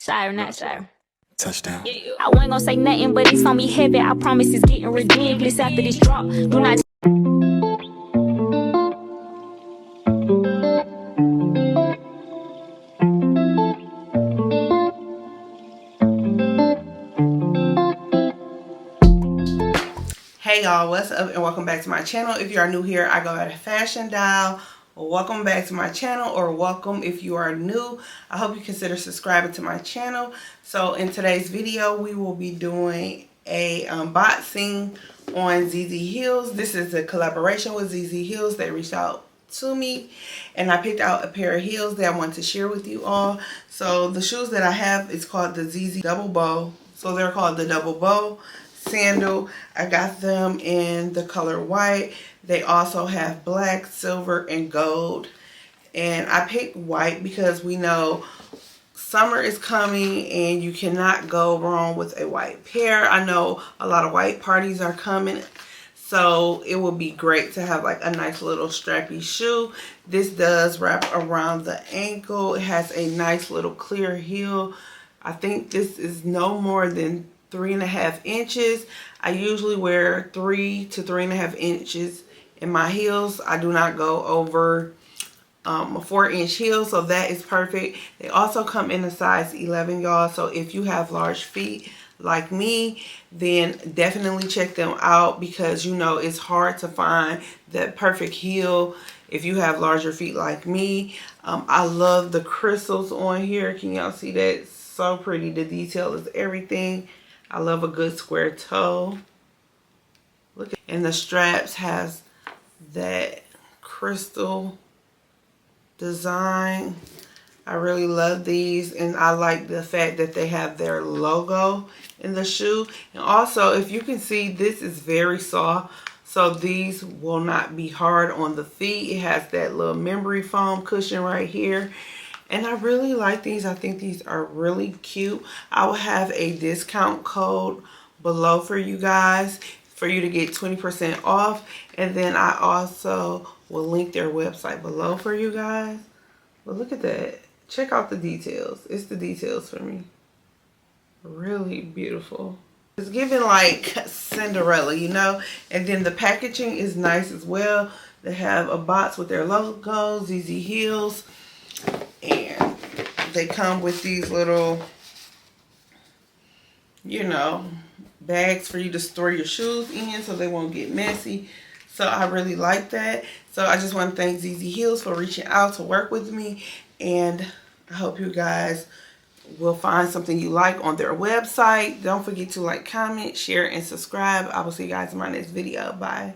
Sorry, not sorry. Touchdown. I wasn't gonna say nothing, but it's on me heavy. I promise it's getting ridiculous after this drop. Do not. Hey y'all, what's up and welcome back to my channel. If you are new here, I go by Fashion Dial. Welcome back to my channel, or welcome if you are new. I hope you consider subscribing to my channel. So in today's video, we will be doing a unboxing on Zzheels. This is a collaboration with Zzheels. They reached out to me and I picked out a pair of heels that I want to share with you all. So the shoes that I have is called the Zzheels Double Bow. So they're called the Double Bow sandal. I got them in the color white. They also have black, silver, and gold. And I picked white because we know summer is coming and you cannot go wrong with a white pair. I know a lot of white parties are coming, so it would be great to have like a nice little strappy shoe. This does wrap around the ankle. It has a nice little clear heel. I think this is no more than 3.5 inches. I usually wear 3 to 3.5 inches in my heels. I do not go over a 4-inch heel, so that is perfect. They also come in a size 11, y'all. So if you have large feet like me, then definitely check them out, because you know it's hard to find that perfect heel if you have larger feet like me. I love the crystals on here. Can y'all see that? So pretty. The detail is everything. I love a good square toe. Look at, and the straps has that crystal design. I really love these, and I like the fact that they have their logo in the shoe. And also, if you can see, this is very soft, so these will not be hard on the feet. It has that little memory foam cushion right here. And I really like these. I think these are really cute. I will have a discount code below for you guys for you to get 20% off. And then I also will link their website below for you guys. But look at that. Check out the details. It's the details for me. Really beautiful. It's giving like Cinderella, you know. And then the packaging is nice as well. They have a box with their logo, Zzheels. And they come with these little, you know, bags for you to store your shoes in so they won't get messy. So I really like that. So I just want to thank Zzheels for reaching out to work with me. And I hope you guys will find something you like on their website. Don't forget to like, comment, share, and subscribe. I will see you guys in my next video. Bye.